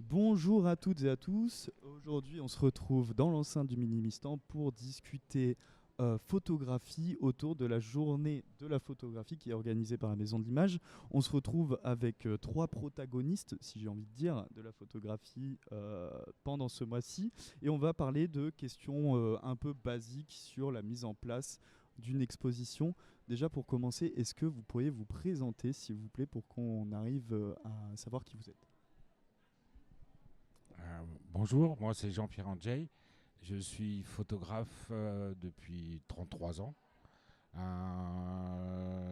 Bonjour à toutes et à tous. Aujourd'hui, on se retrouve dans l'enceinte du Minimistan pour discuter photographie autour de la journée de la photographie qui est organisée par la Maison de l'Image. On se retrouve avec trois protagonistes, si j'ai envie de dire, de la photographie pendant ce mois-ci. Et on va parler de questions un peu basiques sur la mise en place d'une exposition. Déjà, pour commencer, est-ce que vous pourriez vous présenter, s'il vous plaît, pour qu'on arrive à savoir qui vous êtes? Bonjour, moi c'est Jean-Pierre Andjay. Je suis photographe depuis 33 ans. Là,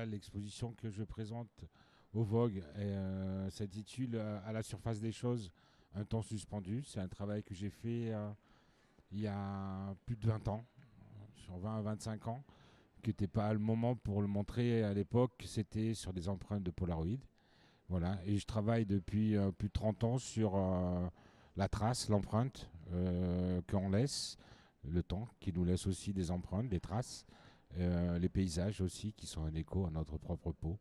l'exposition que je présente au Vogue s'intitule À la surface des choses, un temps suspendu. C'est un travail que j'ai fait il y a plus de 20 ans, sur 20 à 25 ans, qui n'était pas le moment pour le montrer à l'époque. C'était sur des empreintes de Polaroid. Voilà, et je travaille depuis plus de 30 ans sur la trace, l'empreinte qu'on laisse, le temps qui nous laisse aussi des empreintes, des traces, les paysages aussi qui sont un écho à notre propre peau.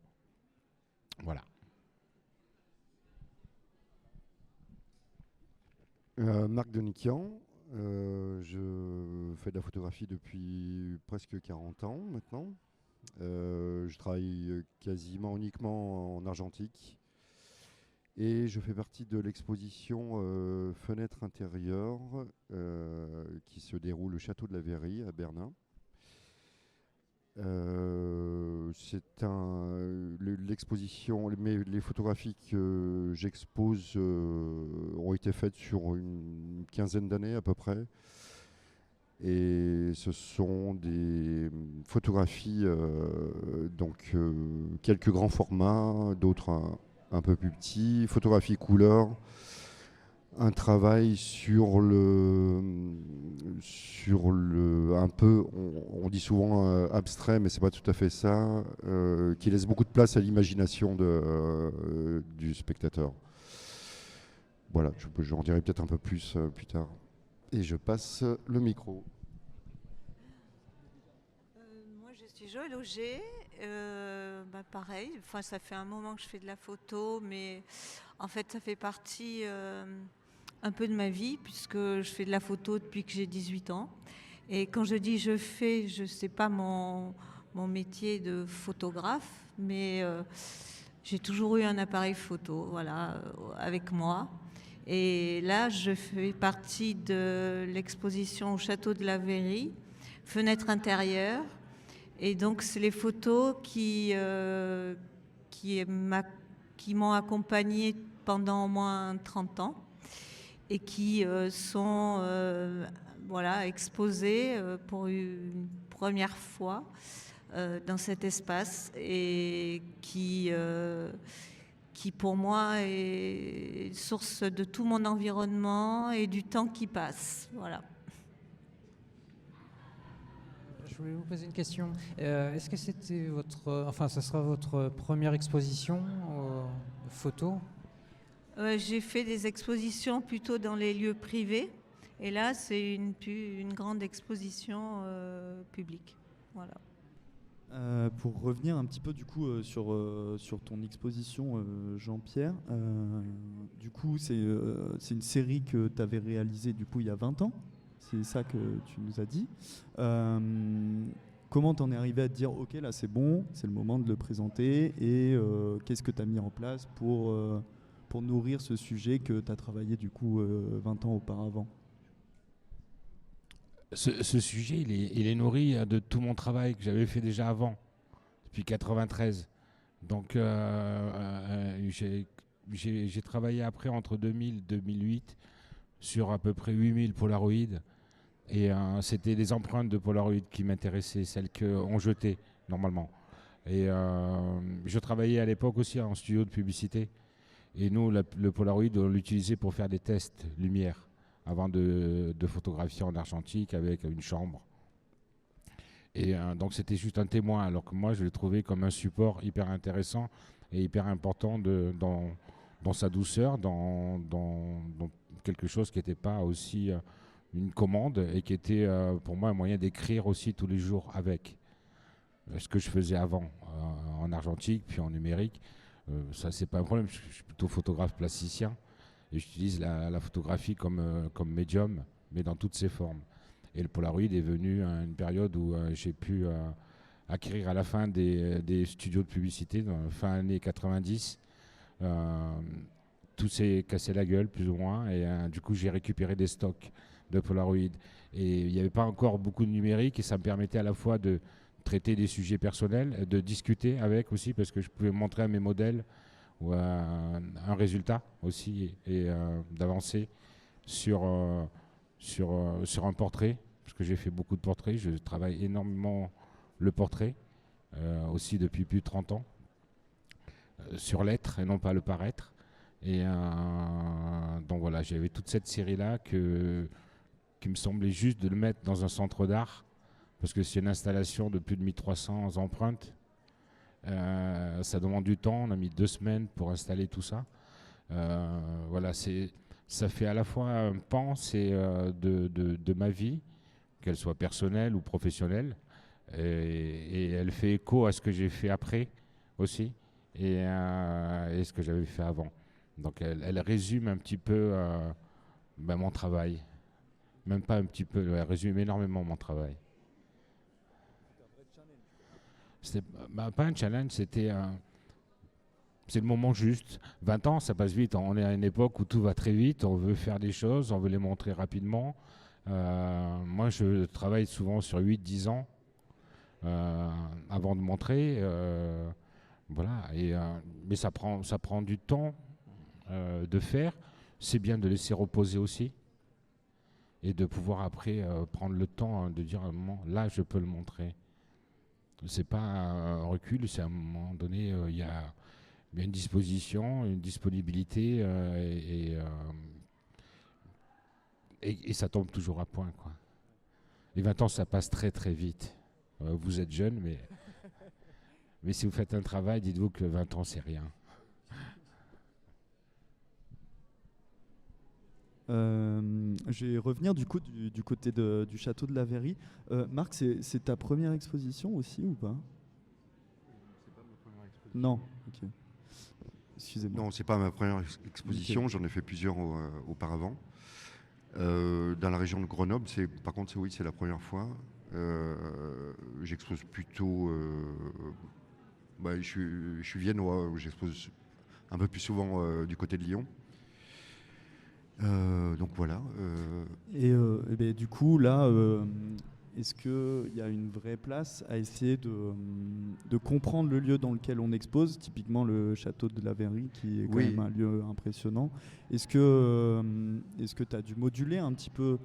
Voilà. Marc Denikian, je fais de la photographie depuis presque 40 ans maintenant. Je travaille quasiment uniquement en argentique. Et je fais partie de l'exposition Fenêtre intérieure qui se déroule au château de la Verrerie à Bernin. L'exposition, les photographies que j'expose ont été faites sur une quinzaine d'années à peu près. Et ce sont des photographies, quelques grands formats, d'autres un peu plus petits, photographie couleur, un travail sur un peu, on dit souvent abstrait, mais c'est pas tout à fait ça, qui laisse beaucoup de place à l'imagination du spectateur. Voilà, j'en dirai peut-être un peu plus plus tard. Et je passe le micro. Moi, je suis Joël Auger. Pareil, enfin, ça fait un moment que je fais de la photo, mais en fait, ça fait partie un peu de ma vie, puisque je fais de la photo depuis que j'ai 18 ans. Et quand je dis je fais, je sais pas mon métier de photographe, mais j'ai toujours eu un appareil photo, voilà, avec moi. Et là, je fais partie de l'exposition au château de la Verrerie, Fenêtre intérieure. Et donc, c'est les photos qui m'ont accompagnée pendant au moins 30 ans et qui sont exposées pour une première fois dans cet espace et qui pour moi est source de tout mon environnement et du temps qui passe. Voilà. Je voulais vous poser une question. Est-ce que c'était ça sera votre première exposition photo? J'ai fait des expositions plutôt dans les lieux privés. Et là, c'est une grande exposition publique. Voilà. Pour revenir un petit peu du coup sur ton exposition, Jean-Pierre, du coup c'est une série que tu avais réalisée du coup il y a 20 ans, c'est ça que tu nous as dit. Comment t'en es arrivé à te dire ok là c'est bon, c'est le moment de le présenter et qu'est-ce que tu as mis en place pour nourrir ce sujet que tu as travaillé du coup 20 ans auparavant? Ce sujet, il est nourri de tout mon travail que j'avais fait déjà avant, depuis 93. Donc j'ai travaillé après entre 2000 et 2008 sur à peu près 8000 Polaroid. Et c'était les empreintes de Polaroid qui m'intéressaient, celles qu'on jetait normalement. Et je travaillais à l'époque aussi en studio de publicité. Et nous, le Polaroid, on l'utilisait pour faire des tests lumière avant de photographier en argentique avec une chambre. Et donc c'était juste un témoin, alors que moi je l'ai trouvé comme un support hyper intéressant et hyper important dans sa douceur, dans quelque chose qui n'était pas aussi une commande et qui était pour moi un moyen d'écrire aussi tous les jours avec ce que je faisais avant en argentique puis en numérique. Ça c'est pas un problème, je suis plutôt photographe plasticien Et j'utilise la photographie comme médium, mais dans toutes ses formes. Et le Polaroid est venu à une période où j'ai pu acquérir à la fin des studios de publicité, dans la fin années 90. Tout s'est cassé la gueule, plus ou moins, et du coup, j'ai récupéré des stocks de Polaroid. Et il n'y avait pas encore beaucoup de numérique, et ça me permettait à la fois de traiter des sujets personnels, de discuter avec aussi, parce que je pouvais montrer à mes modèles ou un résultat aussi, et d'avancer sur un portrait, parce que j'ai fait beaucoup de portraits, je travaille énormément le portrait, aussi depuis plus de 30 ans, sur l'être et non pas le paraître. Et donc voilà, j'avais toute cette série-là qui me semblait juste de le mettre dans un centre d'art, parce que c'est une installation de plus de 1300 empreintes. Ça demande du temps, on a mis 2 semaines pour installer tout ça. Voilà, ça fait à la fois un pan de ma vie, qu'elle soit personnelle ou professionnelle, et elle fait écho à ce que j'ai fait après aussi, et ce que j'avais fait avant. Donc elle résume un petit peu mon travail. Même pas un petit peu, elle résume énormément mon travail. C'était pas un challenge, c'est le moment juste. 20 ans, ça passe vite. On est à une époque où tout va très vite, on veut faire des choses, on veut les montrer rapidement. Moi, je travaille souvent sur 8-10 ans avant de montrer. Voilà. Mais ça prend du temps de faire. C'est bien de laisser reposer aussi. Et de pouvoir après prendre le temps de dire à un moment, là, je peux le montrer. C'est pas un recul, c'est à un moment donné, il y a une disposition, une disponibilité, et ça tombe toujours à point, quoi. Les 20 ans, ça passe très très vite. Vous êtes jeune, mais si vous faites un travail, dites-vous que 20 ans, c'est rien. Je vais revenir du coup du côté du château de la Verrie. Marc, c'est ta première exposition aussi ou pas? C'est pas ma première exposition. Non, ok. Excusez-moi. Non, c'est pas ma première exposition, Ok. j'en ai fait plusieurs auparavant. Dans la région de Grenoble, par contre, c'est la première fois. J'expose plutôt. Je suis viennois, j'expose un peu plus souvent du côté de Lyon. Donc voilà. Et ben, du coup, là, est-ce qu'il y a une vraie place à essayer de comprendre le lieu dans lequel on expose, typiquement le château de la Verrie, qui est quand Oui. même un lieu impressionnant. Est-ce que tu as dû moduler un petit peu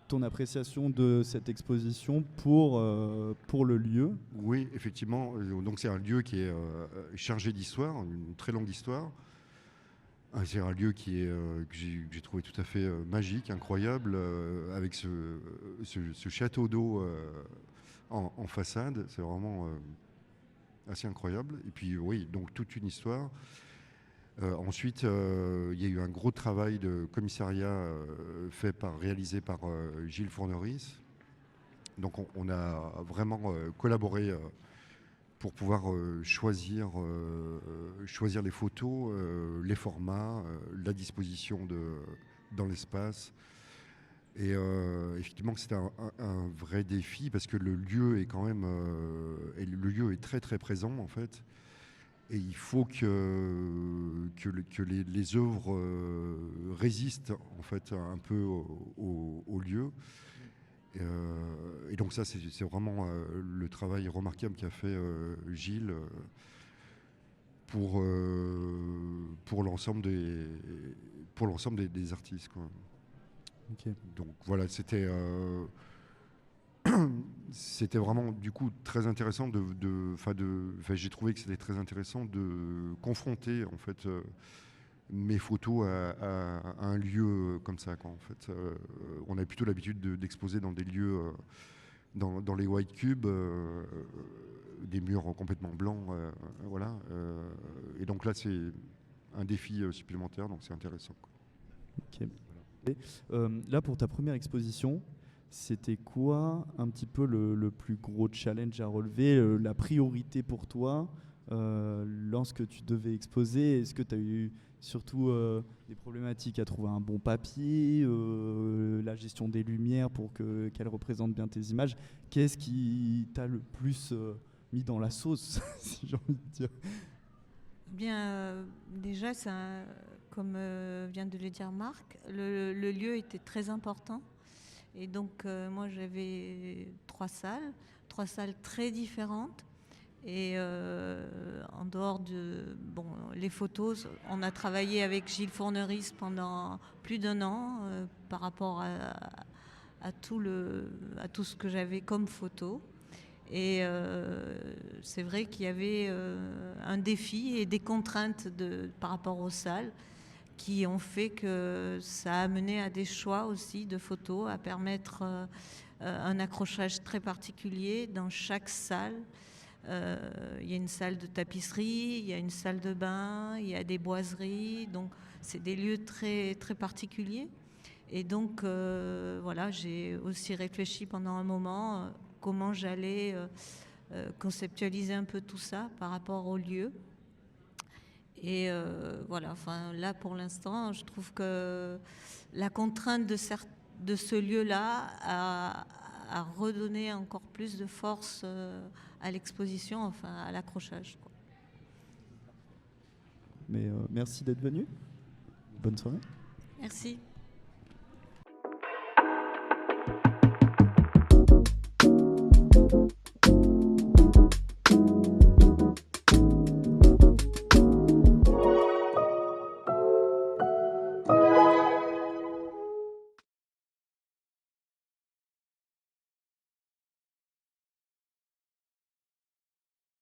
ton appréciation de cette exposition pour le lieu? Oui, effectivement. Donc c'est un lieu qui est chargé d'histoire, une très longue histoire. C'est un lieu que j'ai trouvé tout à fait magique, incroyable, avec ce château d'eau en façade. C'est vraiment assez incroyable. Et puis oui, donc toute une histoire. Ensuite, il y a eu un gros travail de commissariat réalisé par Gilles Fourneris. Donc on a vraiment collaboré pour pouvoir choisir les photos, les formats, la disposition dans l'espace. Et effectivement, c'était un vrai défi parce que le lieu est quand même, le lieu est très très présent en fait. Et il faut que les œuvres résistent en fait un peu au lieu. Et donc ça, c'est vraiment le travail remarquable qu'a fait Gilles pour l'ensemble des artistes, quoi. Ok. Donc voilà, c'était vraiment du coup très intéressant j'ai trouvé que c'était très intéressant de confronter en fait mes photos à un lieu comme ça, quoi, en fait. On a plutôt l'habitude d'exposer dans des lieux, dans les white cubes, des murs complètement blancs, voilà. Et donc là, c'est un défi supplémentaire, donc c'est intéressant, quoi. Ok. Et, là, pour ta première exposition, c'était quoi un petit peu le plus gros challenge à relever, la priorité pour toi lorsque tu devais exposer? Est-ce que tu as eu surtout des problématiques à trouver un bon papier, la gestion des lumières pour qu'elles représentent bien tes images? Qu'est-ce qui t'a le plus mis dans la sauce, si j'ai envie de dire? Bien, déjà, comme vient de le dire Marc, le lieu était très important. Et donc, moi, j'avais trois salles très différentes. Et en dehors de les photos, on a travaillé avec Gilles Fourneris pendant plus d'1 an par rapport à tout ce que j'avais comme photo. Et c'est vrai qu'il y avait un défi et des contraintes par rapport aux salles qui ont fait que ça a mené à des choix aussi de photos, à permettre un accrochage très particulier dans chaque salle. Il y a une salle de tapisserie, il y a une salle de bain, il y a des boiseries, donc c'est des lieux très, très particuliers. Et donc voilà, j'ai aussi réfléchi pendant un moment comment j'allais conceptualiser un peu tout ça par rapport au lieu. Et voilà, enfin là pour l'instant, je trouve que la contrainte de ce lieu-là a redonné encore plus de force à l'exposition, enfin à l'accrochage, quoi. Mais merci d'être venu. Bonne soirée. Merci.